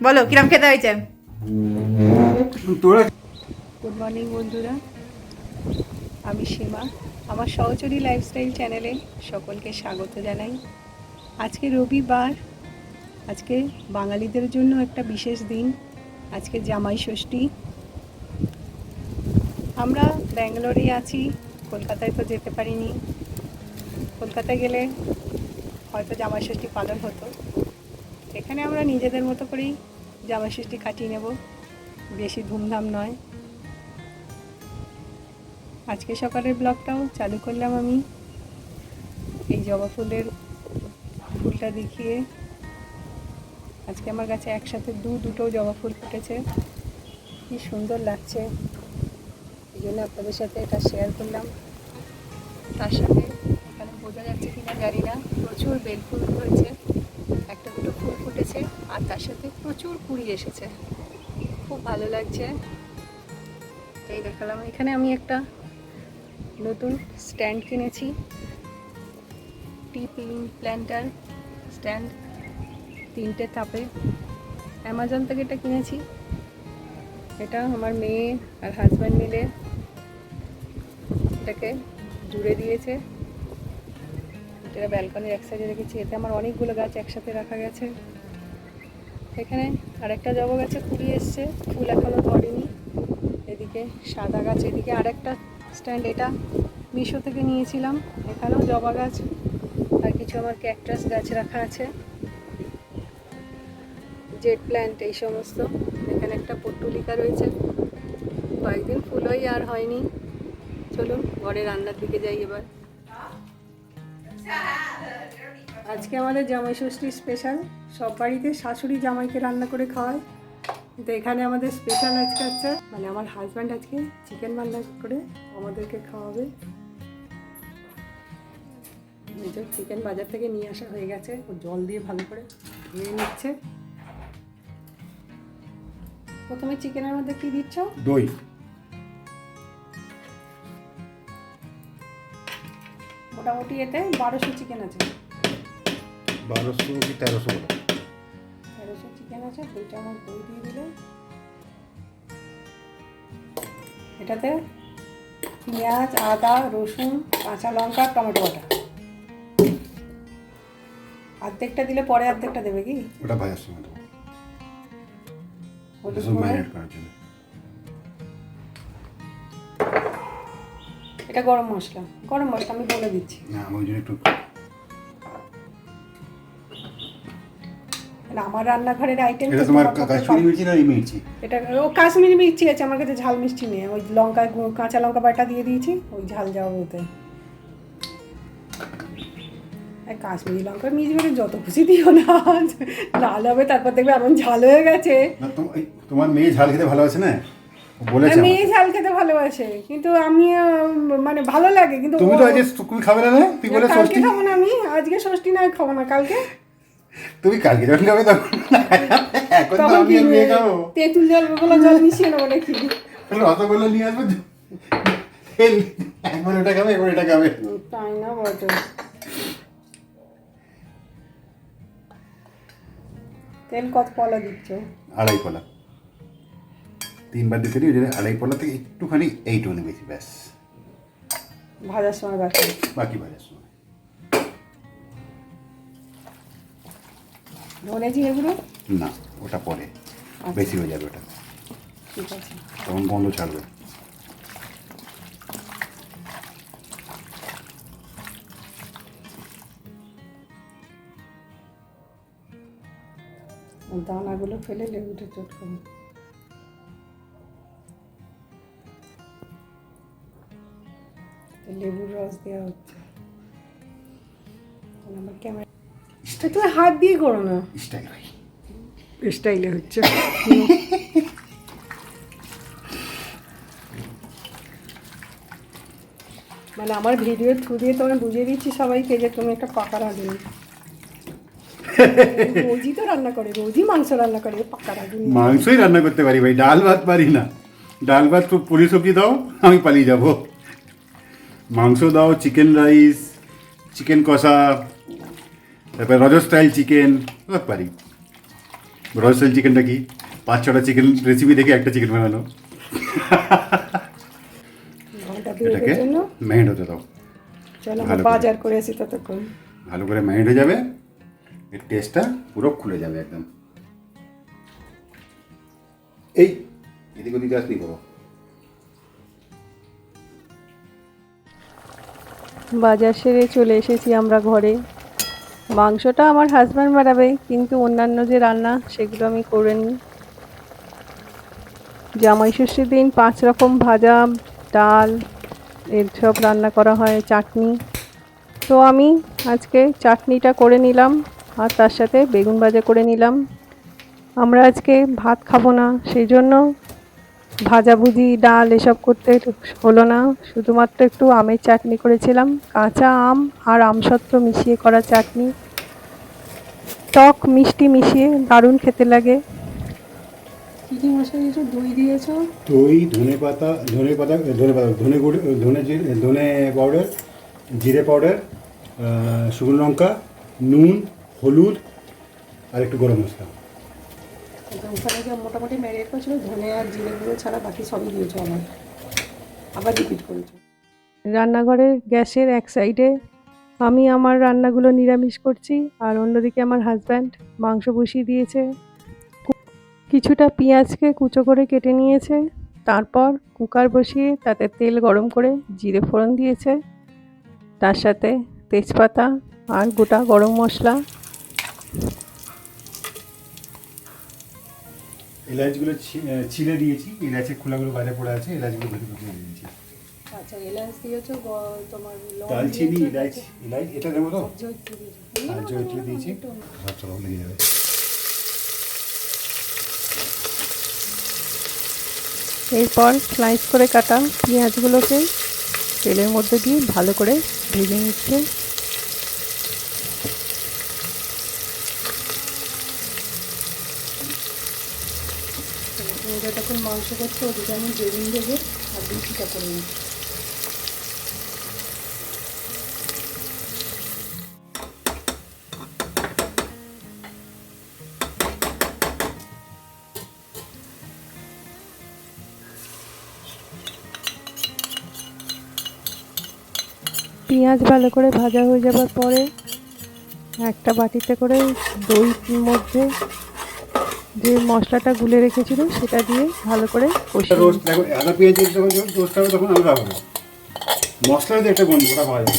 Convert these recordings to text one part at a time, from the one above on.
বলো কিরম খেতে হয়েছে। গুড মর্নিং বন্ধুরা, আমি সীমা। আমার সহচরী লাইফস্টাইল চ্যানেলে সকলকে স্বাগত জানাই। আজকে রবিবার, আজকে বাঙালিদের জন্য একটা বিশেষ দিন। আজকে জামাই ষষ্ঠী। আমরা ব্যাঙ্গালোরে আছি, কলকাতায় তো যেতে পারিনি। কলকাতায় গেলে হয়তো জামাই ষষ্ঠী পালন হতো। এখানে আমরা নিজেদের মতো করেই জামাই ষষ্ঠী কাটিয়ে নেব, বেশি ধুমধাম নয়। আজকে সকালের ব্লগটাও চালু করলাম আমি এই জবা ফুলের ফুলটা দেখিয়ে। আজকে আমার কাছে একসাথে দুটো জবা ফুল ফুটেছে, কি সুন্দর লাগছে, এই জন্য আপনাদের সাথে এটা শেয়ার করলাম। তার সাথে এখানে বোঝা যাচ্ছে কিনা জানি না, প্রচুর বেলফুল হয়েছে, একটা দুটো ফুল ফুটেছে, আর তার সাথে প্রচুর কুড়ি এসেছে, খুব ভালো লাগছে। এই দেখালাম। এখানে আমি একটা নতুন স্ট্যান্ড কিনেছি, টি প্ল্যান্টার স্ট্যান্ড, 3টে তাপে। অ্যামাজন থেকে এটা কিনেছি। এটা আমার মেয়ে আর হাজব্যান্ড মিলে এটাকে জুড়ে দিয়েছে। এটা ব্যালকনির এক সাইডে রেখেছি। এতে আমার অনেকগুলো গাছ একসাথে রাখা গেছে। এখানে আরেকটা জবা গাছে কুড়ি এসছে, ফুল এখনও ধরেনি। এদিকে সাদা গাছ, এদিকে আরেকটা স্ট্যান্ড, এটা মিশো থেকে নিয়েছিলাম। এখানেও জবা গাছ আর কিছু আমার ক্যাকটাস গাছ রাখা আছে, জেড প্ল্যান্ট এই সমস্ত। এখানে একটা পট্টুলিকা রয়েছে, কয়েকদিন ফুলই আর হয়নি। চলুন ঘরে রান্নার দিকে যাই এবার। আজকে আমাদের জামাই ষষ্ঠী স্পেশাল। সব বাড়িতে শাশুড়ি জামাইকে রান্না করে খাওয়ায়, কিন্তু এখানে আমাদের স্পেশাল আজকে হচ্ছে, মানে আমার হাজব্যান্ড আজকে চিকেন রান্না করে আমাদেরকে খাওয়াবে। চিকেন বাজার থেকে নিয়ে আসা হয়ে গেছে, ও জল দিয়ে ভালো করে ধুয়ে নিচ্ছে। প্রথমে চিকেনের মধ্যে কি দিচ্ছ? দই। মোটামুটি এতে 1200 চিকেন আছে। 1200 কি 1300 বলো? 1300 চিকেন আছে। 2 চামচ দই দিয়ে দিলে এটাতে পেঁয়াজ, আদা, রসুন, কাঁচা লঙ্কা, টমেটো বাটা। অর্ধেকটা দিলে পরে অর্ধেকটা দেবে কি? ওটা ভাজার সময় দেবো, হলুদ সব গুঁড়ো, ম্যারিনেট করার জন্য। এটা গরম মশলা আমি বলে দিচ্ছি। না, আমি ওই জন্য একটু আমার রান্নাঘরের আইটেম। এটা তোমার কাশ্মীরি মির্চি না এই মির্চি? এটা ও কাশ্মীরি মির্চি আছে আমার কাছে, ঝাল মিষ্টি নেই। ওই লঙ্কা, কাঁচা লঙ্কা বাটা দিয়ে দিয়েছি, ওই ঝাল যাওয়া ওতে। কাশ্মীরি লঙ্কার মিষ্টি করে যত খুশি দিও না, লাল হবে, তারপর দেখবে এমন ঝাল হয়ে গেছে। তোমার মেয়ে ঝাল খেতে ভালোবাসে না, বলেছে। মেয়ে ঝাল খেতে ভালোবাসে, কিন্তু আমি মানে ভালো লাগে, কিন্তু তুমি তো আজকে তুমি খাবে না, তুই বলে ষষ্ঠী খাবো না। আমি আজকে ষষ্ঠী নয়, খাবো না, কালকে। তুমি কালকে যখন খাবে তখন, এখন তো আমি আর মেয়ে খাবো। তেঁতুল জল, গোলা জল মিশিয়ে নেবো নাকি? রসগোল্লা নিয়ে আসবো, একবার ওটা খাবে, একবার এটা খাবে। তাই না বটে। তেল কত পলা দিচ্ছ? 2.5 পলা। 3বার দিতে দিই, 2.5 পলা থেকে একটুখানি এইটুখানি বেশি, ব্যাস। ভাজার সময় বাকি ভাজার সময়। ধনে জিরে গুঁড়ো না, ওটা পরে বেশি হয়ে যাবে, ওটা ঠিক আছে, তখন গন্ধ ছাড়বে। দানাগুলো ফেলে লেবুটা চট করুন। লেবুর রস দেওয়া হচ্ছে। আমার ক্যামেরা তুমি হাত দিয়ে করো না, স্টাইলে হচ্ছে। মানে আমার ভিডিওর থ্রু দিয়ে তোমায় বুঝিয়ে দিচ্ছি সবাইকে যে তুমি একটা পাকা রাঁধুনি। রোজই তো রান্না করে, রোজই মাংস রান্না করে, পাকা রাঁধুনি। মাংসই রান্না করতে পারি ভাই, ডাল ভাত পারি না। ডাল ভাত তো পুরি সবজি দাও, আমি পালিয়ে যাব। মাংস দাও, চিকেন রাইস, চিকেন কষা, তারপরে রজ স্টাইল চিকেন, পারি। রয়্যাল চিকেনটা কি 5-6টা চিকেন রেসিপি দেখে একটা চিকেন বানানো। এটাকে ম্যারিনেট হতে দাও, চলো ভালো করে। বাজার করে আসি ততক্ষণ। ভালো করে ম্যারিনেট হয়ে যাবে, এর টেস্টটা পুরো খুলে যাবে একদম। এই এদিক ওদিক আসতেই করো। বাজার সেরে চলে এসেছি আমরা ঘরে। মাংসটা আমার হাজব্যান্ড বানাবে, কিন্তু অন্যান্য যে রান্না সেগুলো আমি করে নিই। জামাই ষষ্ঠীর দিন 5 রকম ভাজা, ডাল এর সব রান্না করা হয়, চাটনি। তো আমি আজকে চাটনিটা করে নিলাম আর তার সাথে বেগুন ভাজা করে নিলাম। আমরা আজকে ভাত খাবো না, সেই জন্য ভাজাভুজি ডাল এসব করতে হলো না। শুধুমাত্র একটু আমের চাটনি করেছিলাম, কাঁচা আম আর আমসত্ত্ব মিশিয়ে করা চাটনি। টক মিষ্টি মিশিয়ে দারুণ খেতে লাগে। কী কী মশলা দিয়েছো? দই দিয়েছো, দই, ধনে গুঁড়ো, ধনে পাউডার, জিরে পাউডার, শুকনো লঙ্কা, নুন, হলুদ আর একটু গরম মশলা। ওখানে যে মোটামুটি ম্যারিনেট করেছিল ধনে আর জিরে গুঁড়ো ছাড়া বাকি সবই দিয়েছো, আবার রিপিট করেছো। রান্নাঘরের গ্যাসের এক সাইডে আমি আমার রান্নাগুলো নিরামিষ করছি, আর অন্যদিকে আমার হাজব্যান্ড মাংস বসিয়ে দিয়েছে। কিছুটা পেঁয়াজকে কুচো করে কেটে নিয়েছে, তারপর কুকার বসিয়ে তাতে তেল গরম করে জিরে ফোড়ন দিয়েছে, তার সাথে তেজপাতা আর গোটা গরম মশলা। এলাচগুলো ছিলে দিয়েছি, এলাচের খোলাগুলো বাইরে পড়ে আছে, এলাচগুলো ভেতরে ঢুকিয়ে দিয়েছি। আচ্ছা, এলাচ দিয়েছো, তোমার দালচিনি, ইলাচ, এটা দেবো তো, আর জয়ত্রী দিয়েছি, সব সব লেগে যাবে। এরপর স্লাইস করে কাটা পেঁয়াজগুলোকে তেলের মধ্যে দিয়ে ভালো করে ভেজে নিচ্ছে। যতক্ষণ মাংস করছে ওদিকে আমি বেগুন ভেজে আর লুচিটা করে নিচ্ছি। পেঁয়াজ ভালো করে ভাজা হয়ে যাবার পরে একটা বাটিতে করে দইয়ের মধ্যে যে মশলাটা গুলে রেখেছিল সেটা দিয়ে ভালো করে কষিয়ে রোস্ট দেখো, আদা পেঁয়াজ যখন রোস্ট হবে তখন আলাদা হবে, মশলার যে একটা গন্ধটা পাওয়া যাবে।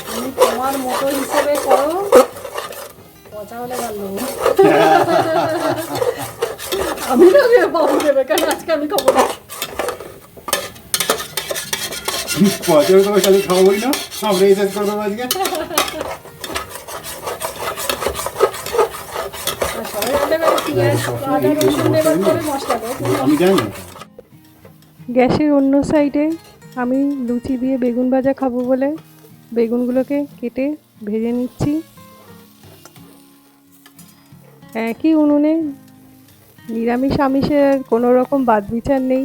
তুমি তোমার মতো হিসেবে করো, পচা হলে ভালো। আমি না বাবু দেবে কেন, আজকে আমি খাবো না। পচা তোমার সাথে খাওয়াবোই না, আমরা এই শেষ করবো আজকে। আমি জানি না। গ্যাসের অন্য সাইডে আমি লুচি দিয়ে বেগুন ভাজা খাবো বলে বেগুনগুলোকে কেটে ভেজে নিচ্ছি। একই উনুনে নিরামিষ আমিষের কোনো রকম বাদ বিচার নেই,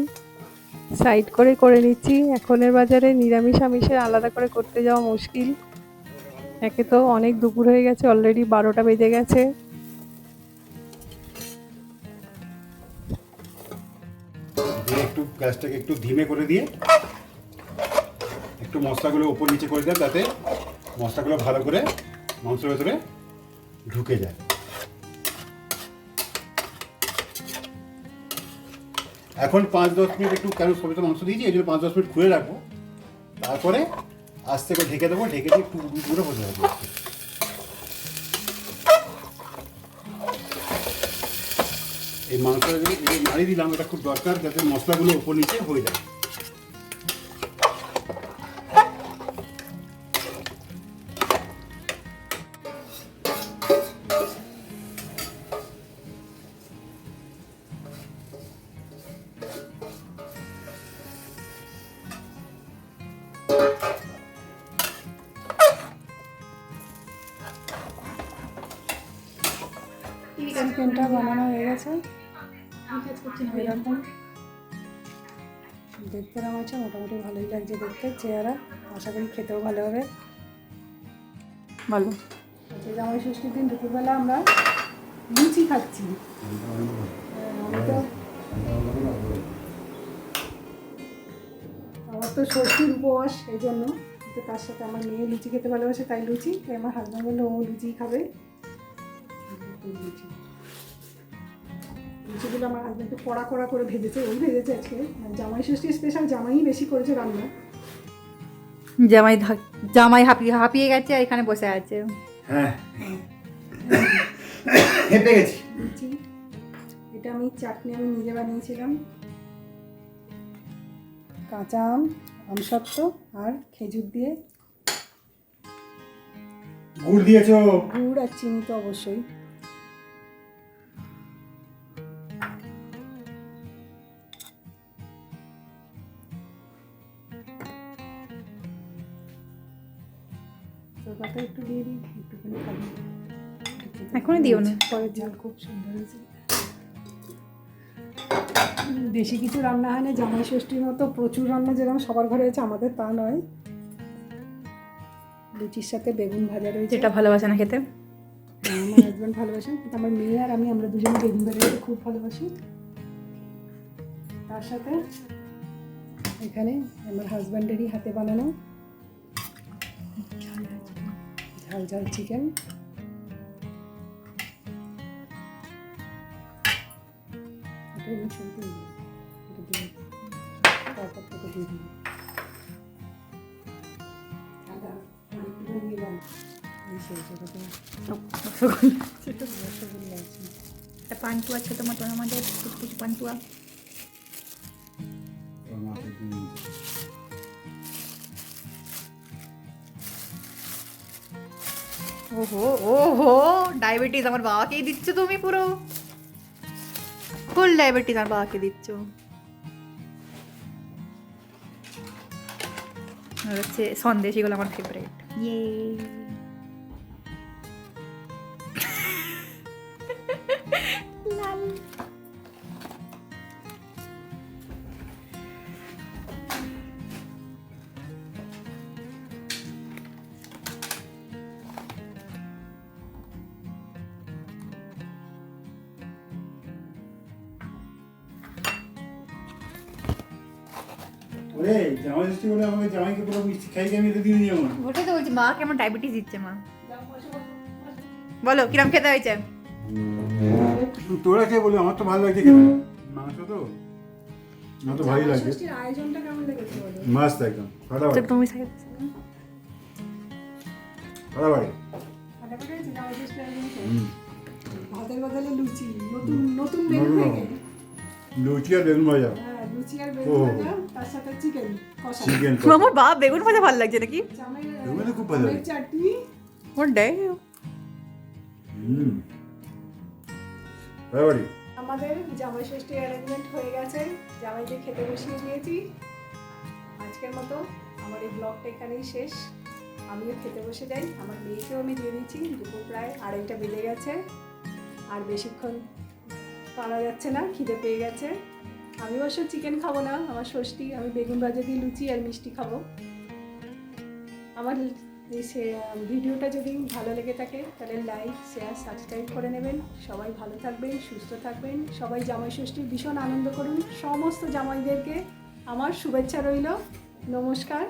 সাইড করে করে নিচ্ছি। এখনের বাজারে নিরামিষ আমিষের আলাদা করে করতে যাওয়া মুশকিল। একে তো অনেক দুপুর হয়ে গেছে, অলরেডি 12টা বেজে গেছে। একটু গ্যাসটাকে একটু ধিমে করে দিয়ে একটু মশলাগুলো উপর নিচে করে দেন, তাতে মশলাগুলো ভালো করে মাংসের ভেতরে ঢুকে যায়। এখন 5-10 মিনিট একটু, কেন সবে তো মাংস দিয়েছি এই জন্য 5-10 মিনিট খুলে রাখবো, তারপরে আস্তে করে ঢেকে দেবো, ঢেকে দিয়ে একটু পুরো হতে হবে। এই মাংসটা যদি নাড়িয়ে দিলাম, এটা খুব দরকার যাতে মশলাগুলো উপর নিচে হয়ে যায়। চিকেনটা বানানো হয়ে গেছে, এরকম দেখতে নাম আছে, মোটামুটি ভালোই লাগছে দেখতে চেহারা। আশা করি খেতেও ভালো হবে। ভালো আজকে জামাই ষষ্ঠীর দিন দুপুরবেলা আমরা লুচি খাচ্ছি। আমি তো আমার তো ষষ্ঠীর উপবাস, এই জন্য তো তার সাথে আমার মেয়ে লুচি খেতে ভালোবাসে, তাই লুচি, তাই আমার হাজব্যান্ড বললো ও লুচি খাবে। লুচিগুলো আমার হাজব্যান্ডকে কড়া কড়া করে ভেজেছে, ওই ভেজেছে আজকে, মানে জামাই ষষ্ঠী স্পেশাল জামাই বেশি করেছে রান্না। জামাই হাঁপিয়ে হাঁপিয়ে গেছে, এখানে বসে আছে। হ্যাঁ হেঁটে গেছি। লুচি, এটা আমি চাটনি আমি নিজে বানিয়েছিলাম, কাঁচা আম, আমসত্ত্ব আর খেজুর দিয়ে। গুড় দিয়েছো? গুড় আর চিনি তো অবশ্যই। তোর কথা একটু দিয়ে দিই, একটুখানি খাবি। এখনই দিও না। পরের ঝাল খুব সুন্দর হয়েছে। বেশি কিছু রান্না হয় না, জামাই ষষ্ঠীর মতো প্রচুর রান্না যেরকম সবার ঘরে আছে আমাদের তা নয়। লুচির সাথে বেগুন ভাজা রয়েছে, যেটা ভালোবাসে না খেতে। আমার হাজব্যান্ড ভালোবাসেন, কিন্তু আমার মেয়ে আর আমি আমরা দুজনে বেগুন ভাজা খেতে খুব ভালোবাসি। তার সাথে এখানে আমার হাজব্যান্ডেরই হাতে বানানো ঝাল ঝাল চিকেন। এটা আমি ছবি তুলে দিই, এটা দিয়ে তারপর তোকে দিয়ে দিই। আদা একটু দিলাম, এই সেই জায়গাতে রসগোল্লা আছে। একটা পান্তুয়া ছোট মতো আমাদের কিছু পান্তুয়া। ওহো ওহো, ডায়াবেটিস আমার বাবাকেই দিচ্ছ তুমি, পুরো ফুল ডায়াবেটিস আমার বাবাকে দিচ্ছ। আর হচ্ছে সন্দেশ, এগুলো আমার ফেভারিট। ইয়ে লাল। ওরে জামাই ষষ্ঠী বলে আমাকে জামাইকে পুরো মিষ্টি খাইয়ে আমি এটা দিয়ে দিই আমার। ওটাই তো বলছি, মা কেমন ডায়াবেটিস দিচ্ছে মা। বলো কিরম খেতে হয়েছে? তোরা খেয়ে বলি, আমার তো ভালো লাগছে খেতে, মাংস তো আমার তো ভালোই লাগছে। ষষ্ঠীর আয়োজনটা কেমন লেগেছে বলো? মাস্ত একদম ফাটাফাটি তুমি ফাটাফাটি। ফাটাফাটি হয়েছে জামাই ষষ্ঠীর আয়োজনটা? ভাতের বদলে লুচি, নতুন নতুন মেনু থেকে। লুচি আর বেগুন ভাজা। হ্যাঁ, লুচি আর বেগুন ভাজা, তার সাথে চিকেন কষা। চিকেন আমার বাবা বেগুন ভাজা ভালো লাগছে নাকি? বেগুন তো খুব ভালো লাগে। আমের চাটনি। ওর ডাই ফাটাফাটি। আমাদের জামাই ষষ্ঠী অ্যারেঞ্জমেন্ট হয়ে গেছে, জামাইকে খেতে বসিয়ে দিয়েছি। আজকের মতো আমার এই ব্লগটা এখানেই শেষ। আমিও খেতে বসে যাই, আমার মেয়েকেও আমি দিয়ে দিচ্ছি। দুপুর প্রায় 2:30 বেজে গেছে, আর বেশিক্ষণ পারা যাচ্ছে না, খিদে পেয়ে গেছে। আমি অবশ্য চিকেন খাবো না, আমার ষষ্ঠী, আমি বেগুন ভাজা দিয়ে লুচি আর মিষ্টি খাবো। আমার এই ভিডিওটা যদি ভালো লেগে থাকে তাহলে লাইক, শেয়ার, সাবস্ক্রাইব করে নেবেন। সবাই ভালো থাকবেন, সুস্থ থাকবেন, সবাই জামাই ষষ্ঠীর ভীষণ আনন্দ করুন। সমস্ত জামাইদেরকে আমার শুভেচ্ছা রইল। নমস্কার।